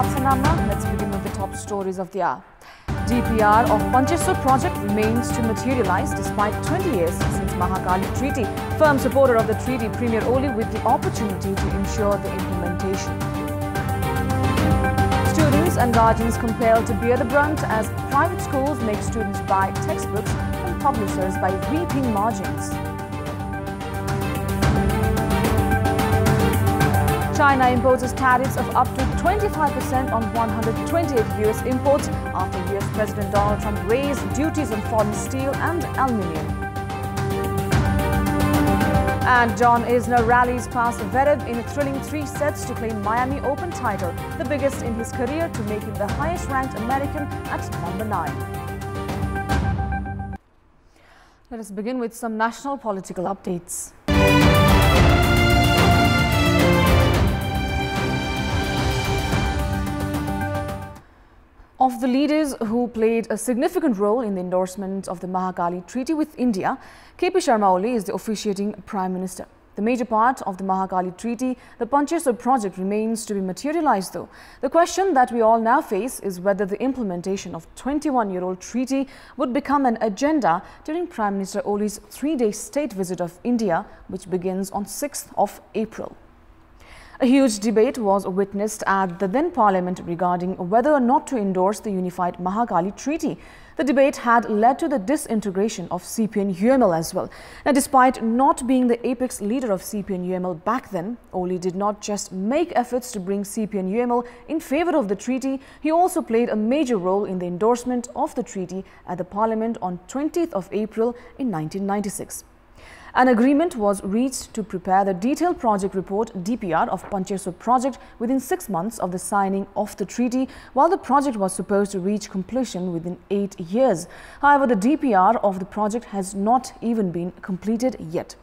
Adab Sanamna. Let's begin with the top stories of the hour. DPR of Kantipur project remains to materialize despite 20 years since Mahakali Treaty. Firm supporter of the treaty, Premier Oli, with the opportunity to ensure the implementation. Students and guardians compelled to bear the brunt as private schools make students buy textbooks from publishers by reaping margins. China imposes tariffs of up to 25% on 128 US imports after US President Donald Trump raised duties on foreign steel and aluminium. And John Isner rallies past Zverev in a thrilling 3 sets to claim Miami Open title, the biggest in his career, to make him the highest-ranked American at number 9. Let us begin with some national political updates. Of the leaders who played a significant role in the endorsement of the Mahakali Treaty with India, KP Sharma Oli is the officiating Prime Minister. The major part of the Mahakali Treaty, the Kantipur project, remains to be materialized though. The question that we all now face is whether the implementation of 21-year-old treaty would become an agenda during Prime Minister Oli's 3-day state visit of India, which begins on 6th of April. A huge debate was witnessed at the then Parliament regarding whether or not to endorse the unified Mahakali Treaty. The debate had led to the disintegration of CPN-UML as well. Now, despite not being the apex leader of CPN-UML back then, Oli did not just make efforts to bring CPN-UML in favour of the treaty, he also played a major role in the endorsement of the treaty at the Parliament on 20th of April in 1996. An agreement was reached to prepare the detailed project report DPR of Kantipur project within 6 months of the signing of the treaty, while the project was supposed to reach completion within 8 years. However, the DPR of the project has not even been completed yet.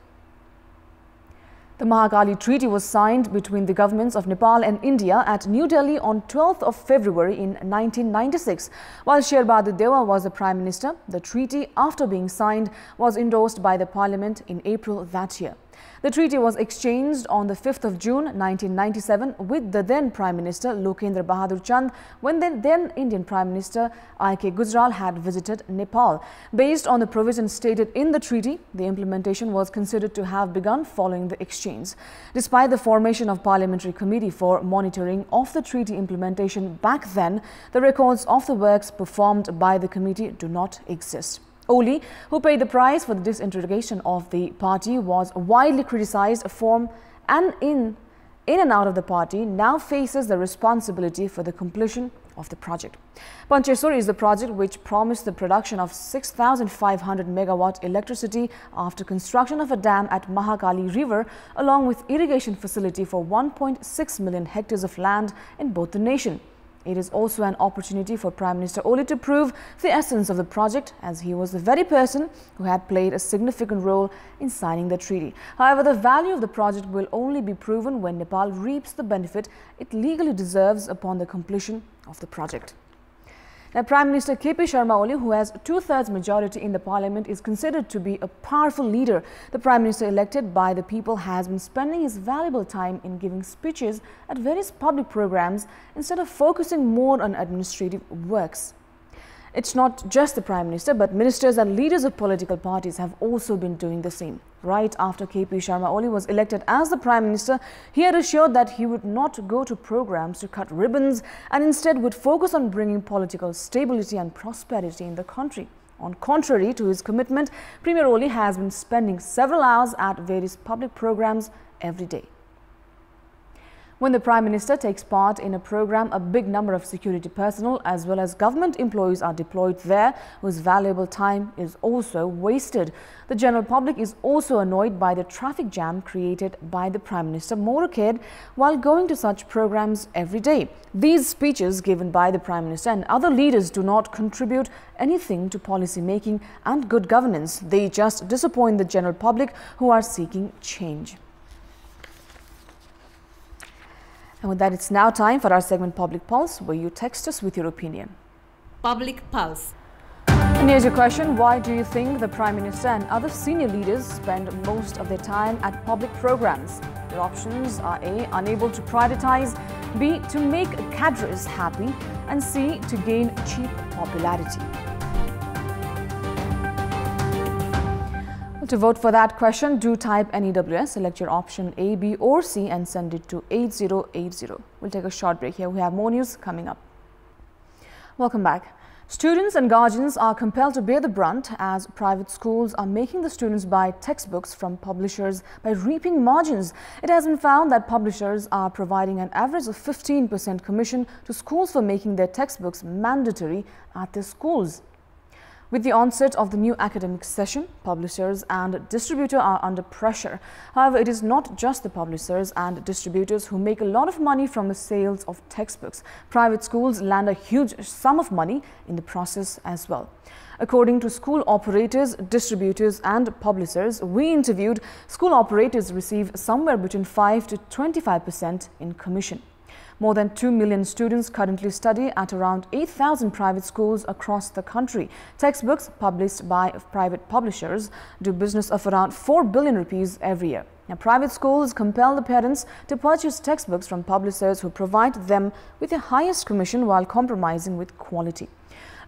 The Mahakali Treaty was signed between the governments of Nepal and India at New Delhi on 12th of February in 1996. While Sher Bahadur Dewa was the Prime Minister, the treaty, after being signed, was endorsed by the Parliament in April that year. The treaty was exchanged on the 5th of June 1997 with the then Prime Minister Lokendra Bahadur Chand when the then Indian Prime Minister I.K. Gujral had visited Nepal. Based on the provisions stated in the treaty, the implementation was considered to have begun following the exchange. Despite the formation of Parliamentary Committee for monitoring of the treaty implementation back then, the records of the works performed by the committee do not exist. Oli, who paid the price for the disintegration of the party, was widely criticized from and in and out of the party, now faces the responsibility for the completion of the project. Kantipur is the project which promised the production of 6,500 megawatt electricity after construction of a dam at Mahakali River, along with irrigation facility for 1.6 million hectares of land in both the nation. It is also an opportunity for Prime Minister Oli to prove the essence of the project, as he was the very person who had played a significant role in signing the treaty. However, the value of the project will only be proven when Nepal reaps the benefit it legally deserves upon the completion of the project. Now, Prime Minister KP Sharma Oli, who has 2/3 majority in the Parliament, is considered to be a powerful leader. The Prime Minister elected by the people has been spending his valuable time in giving speeches at various public programs instead of focusing more on administrative works. It's not just the Prime Minister, but ministers and leaders of political parties have also been doing the same. Right after KP Sharma Oli was elected as the Prime Minister, he had assured that he would not go to programs to cut ribbons and instead would focus on bringing political stability and prosperity in the country. On contrary to his commitment, Premier Oli has been spending several hours at various public programs every day. When the Prime Minister takes part in a program, a big number of security personnel as well as government employees are deployed there, whose valuable time is also wasted. The general public is also annoyed by the traffic jam created by the Prime Minister motorcade while going to such programs every day. These speeches given by the Prime Minister and other leaders do not contribute anything to policy making and good governance. They just disappoint the general public who are seeking change. And with that, it's now time for our segment Public Pulse, where you text us with your opinion. Public Pulse. And here's your question. Why do you think the Prime Minister and other senior leaders spend most of their time at public programs? Your options are A. Unable to prioritize, B. To make cadres happy, and C. To gain cheap popularity. To vote for that question, do type NEWS, select your option A, B or C and send it to 8080. We'll take a short break here. We have more news coming up. Welcome back. Students and guardians are compelled to bear the brunt as private schools are making the students buy textbooks from publishers by reaping margins. It has been found that publishers are providing an average of 15% commission to schools for making their textbooks mandatory at their schools. With the onset of the new academic session, publishers and distributors are under pressure. However, it is not just the publishers and distributors who make a lot of money from the sales of textbooks. Private schools land a huge sum of money in the process as well. According to school operators, distributors and publishers we interviewed, school operators receive somewhere between 5 to 25% in commission. More than 2 million students currently study at around 8,000 private schools across the country. Textbooks published by private publishers do business of around 4 billion rupees every year. Now, private schools compel the parents to purchase textbooks from publishers who provide them with the highest commission while compromising with quality.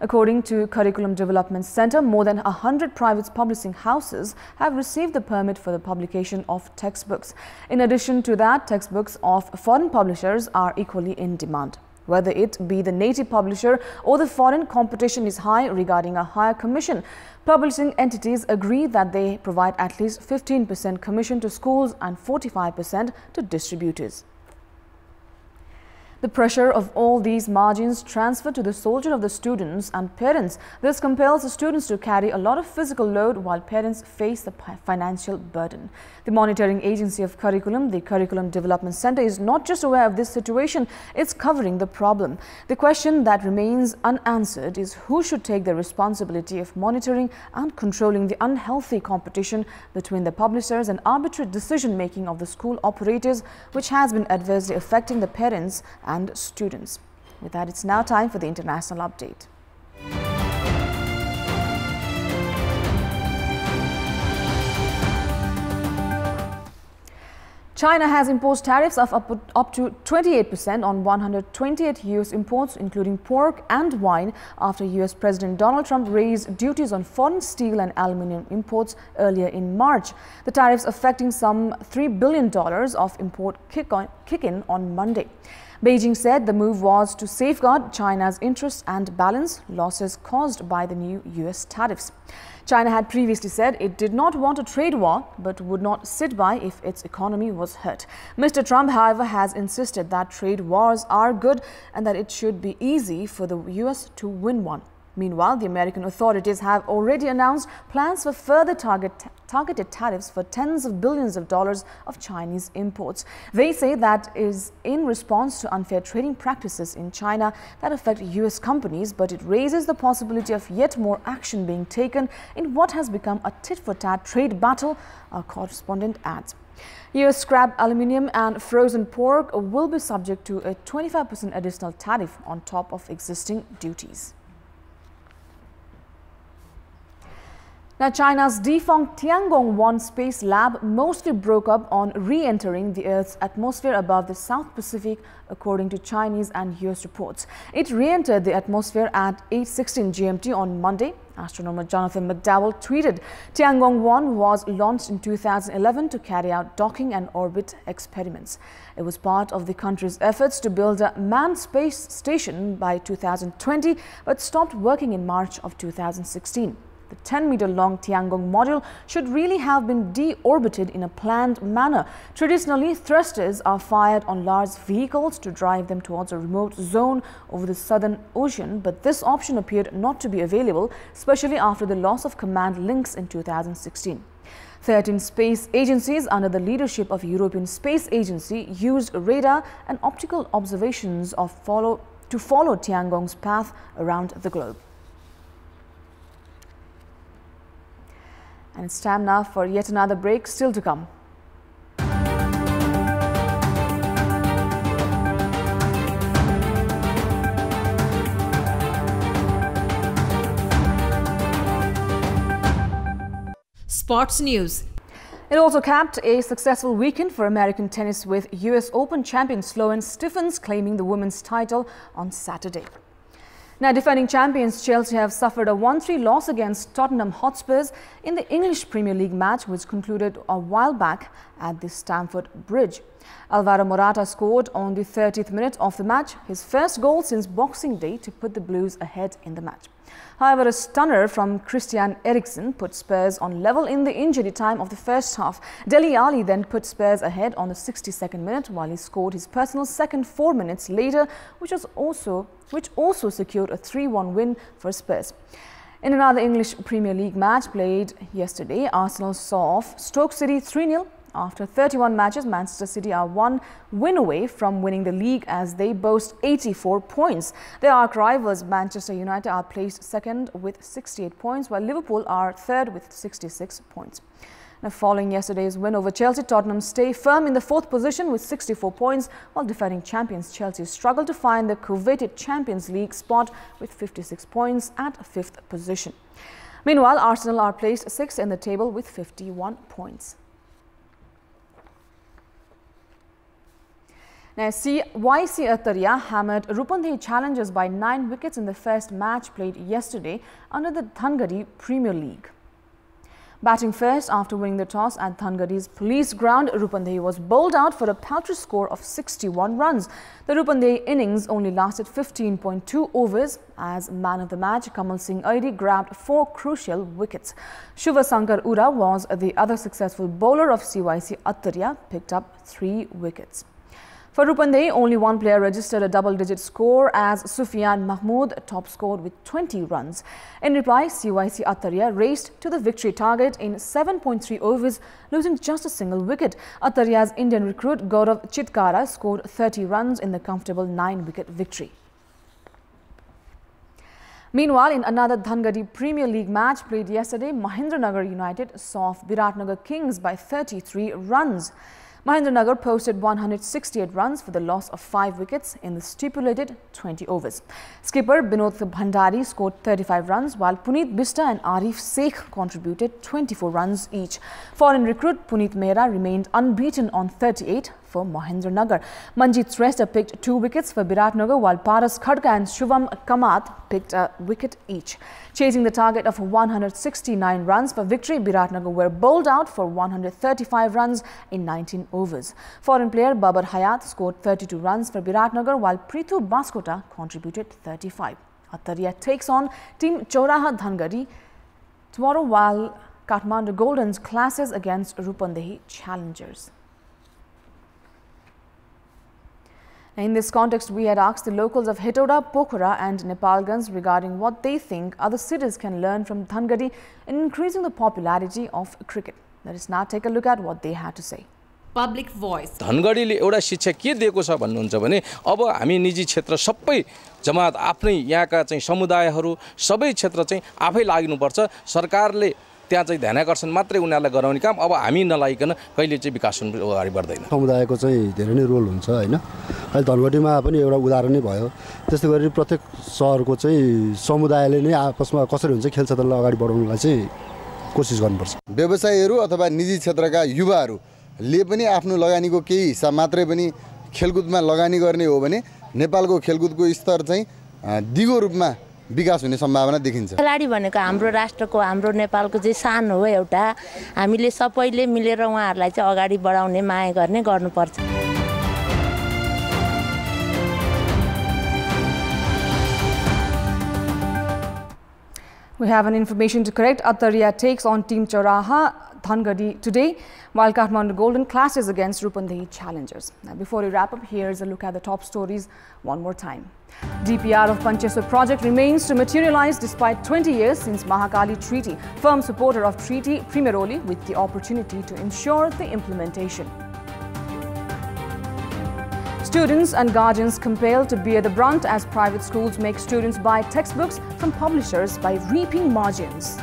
According to Curriculum Development Center, more than 100 private publishing houses have received the permit for the publication of textbooks. In addition to that, textbooks of foreign publishers are equally in demand. Whether it be the native publisher or the foreign, competition is high regarding a higher commission. Publishing entities agree that they provide at least 15% commission to schools and 45% to distributors. The pressure of all these margins transfer to the soldier of the students and parents. This compels the students to carry a lot of physical load while parents face the financial burden. The monitoring agency of curriculum, the Curriculum Development Center, is not just aware of this situation, it's covering the problem. The question that remains unanswered is who should take the responsibility of monitoring and controlling the unhealthy competition between the publishers and arbitrary decision-making of the school operators, which has been adversely affecting the parents and students. With that, it's now time for the international update. China has imposed tariffs of up to 28% on 128 U.S. imports, including pork and wine, after U.S. President Donald Trump raised duties on foreign steel and aluminium imports earlier in March. The tariffs affecting some $3 billion of import kick in on Monday. Beijing said the move was to safeguard China's interests and balance losses caused by the new U.S. tariffs. China had previously said it did not want a trade war, but would not sit by if its economy was hurt. Mr. Trump, however, has insisted that trade wars are good and that it should be easy for the U.S. to win one. Meanwhile, the American authorities have already announced plans for further targeted tariffs for tens of billions of dollars of Chinese imports. They say that is in response to unfair trading practices in China that affect U.S. companies, but it raises the possibility of yet more action being taken in what has become a tit-for-tat trade battle, our correspondent adds. U.S. scrap aluminium and frozen pork will be subject to a 25% additional tariff on top of existing duties. Now, China's defunct Tiangong-1 space lab mostly broke up on re-entering the Earth's atmosphere above the South Pacific, according to Chinese and U.S. reports. It re-entered the atmosphere at 8:16 GMT on Monday. Astronomer Jonathan McDowell tweeted, Tiangong-1 was launched in 2011 to carry out docking and orbit experiments. It was part of the country's efforts to build a manned space station by 2020, but stopped working in March of 2016. The 10-meter-long Tiangong module should really have been deorbited in a planned manner. Traditionally, thrusters are fired on large vehicles to drive them towards a remote zone over the Southern Ocean, but this option appeared not to be available, especially after the loss of command links in 2016. 13 space agencies under the leadership of European Space Agency used radar and optical observations to follow Tiangong's path around the globe. And it's time now for yet another break, still to come. Sports news. It also capped a successful weekend for American tennis with US Open champion Sloane Stephens claiming the women's title on Saturday. Now, defending champions Chelsea have suffered a 1-3 loss against Tottenham Hotspurs in the English Premier League match, which concluded a while back at the Stamford Bridge. Alvaro Morata scored on the 30th minute of the match, his first goal since Boxing Day, to put the Blues ahead in the match. However, a stunner from Christian Eriksen put Spurs on level in the injury time of the first half. Dele Alli then put Spurs ahead on the 62nd minute, while he scored his personal second 4 minutes later, which also secured a 3-1 win for Spurs. In another English Premier League match played yesterday, Arsenal saw off Stoke City 3-0. After 31 matches, Manchester City are 1 win away from winning the league as they boast 84 points. Their arch rivals Manchester United are placed second with 68 points, while Liverpool are third with 66 points. Now, following yesterday's win over Chelsea, Tottenham stay firm in the fourth position with 64 points, while defending champions Chelsea struggle to find the coveted Champions League spot with 56 points at fifth position. Meanwhile, Arsenal are placed sixth in the table with 51 points. Now, CYC Attaria hammered Rupandehi Challengers by 9 wickets in the first match played yesterday under the Thangari Premier League. Batting first after winning the toss at Thangari's police ground, Rupandehi was bowled out for a paltry score of 61 runs. The Rupandehi innings only lasted 15.2 overs as man of the match Kamal Singh Airi grabbed 4 crucial wickets. Shubha Sankar Ura was the other successful bowler of CYC Attaria, picked up 3 wickets. For Rupandehi, only one player registered a double-digit score as Sufyan Mahmood top scored with 20 runs. In reply, CYC Attaria raced to the victory target in 7.3 overs, losing just a single wicket. Attaria's Indian recruit Gaurav Chitkara scored 30 runs in the comfortable 9-wicket victory. Meanwhile, in another Thangari Premier League match played yesterday, Mahendranagar United saw off Biratnagar Kings by 33 runs. Mahendranagar posted 168 runs for the loss of 5 wickets in the stipulated 20 overs. Skipper Binod Bhandari scored 35 runs, while Puneet Bista and Arif Sheikh contributed 24 runs each. Foreign recruit Puneet Mehra remained unbeaten on 38 for Mahendranagar. Manjeet Shrestha picked 2 wickets for Biratnagar, while Paras Khadka and Shubham Kamath picked a wicket each. Chasing the target of 169 runs for victory, Biratnagar were bowled out for 135 runs in 19 overs. Foreign player Babar Hayat scored 32 runs for Biratnagar, while Prithu Baskota contributed 35. Attaria takes on Team Choraha Thangari tomorrow, while Kathmandu Goldens clashes against Rupandehi Challengers. In this context, we had asked the locals of Hetauda, Pokhara and Nepalganj regarding what they think other cities can learn from Thangari in increasing the popularity of cricket. Let us now take a look at what they had to say. Public voice. धनगढीले एउटा शिक्षा के दिएको छ भन्नुहुन्छ भने अब हामी निजी क्षेत्र सबै जमात आफ्नै यहाँका चाहिँ समुदायहरू सबै क्षेत्र चाहिँ आफै लाग्नुपर्छ। सरकारले त्यहाँ चाहिँ ध्यानाकर्षण मात्रै उनीहरुलाई गराउने काम अब हामी नलागिकन कहिले चाहिँ विकास अगाडि बढ्दैन। समुदायको चाहिँ धेरै नै रोल हुन्छ हैन। अहिले धनगढीमा पनि एउटा उदाहरण नै भयो। त्यस्तै गरी प्रत्येक शहरको चाहिँ समुदायले नै आपसमा कसरी हुन्छ खेल क्षेत्रलाई अगाडि बढाउनलाई चाहिँ कोसिस गर्नुपर्छ। व्यवसायीहरू अथवा निजी क्षेत्रका युवाहरूले पनि आफ्नो लगानीको केही हिस्सा मात्रै पनि खेलकुदमा लगानी गर्ने हो भने नेपालको खेलकुदको स्तर चाहिँ दिगो रूपमा विकास हुने सम्भावना देखिन्छ। खेलाडी भनेको हाम्रो राष्ट्रको हाम्रो नेपालको चाहिँ शान हो एउटा। हामीले सबैले मिलेर उहाँहरूलाई चाहिँ अगाडि बढाउने माया गर्ने गर्नुपर्छ। We have an information to correct. Attaria takes on Team Choraha Thangari today, while Kathmandu Golden clashes against Rupandehi Challengers. Now, before we wrap up, here's a look at the top stories one more time. DPR of Pancheswar project remains to materialize despite 20 years since Mahakali Treaty. Firm supporter of treaty, Premier Oli, with the opportunity to ensure the implementation. Students and guardians compelled to bear the brunt as private schools make students buy textbooks from publishers by reaping margins.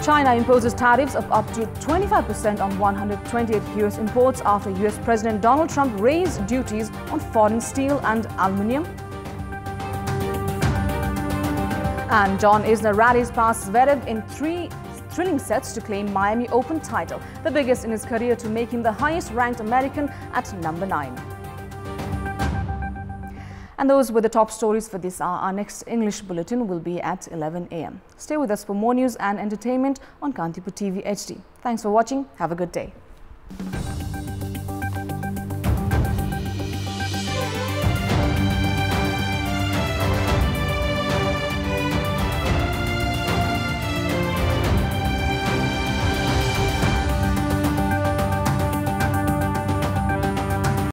China imposes tariffs of up to 25% on 128 US imports after US President Donald Trump raised duties on foreign steel and aluminium. And John Isner rallies past Zverev in 3 thrilling sets to claim Miami Open title, the biggest in his career, to make him the highest-ranked American at number 9. And those were the top stories for this hour. Our next English bulletin will be at 11 a.m. Stay with us for more news and entertainment on Kantipur TV HD. Thanks for watching. Have a good day.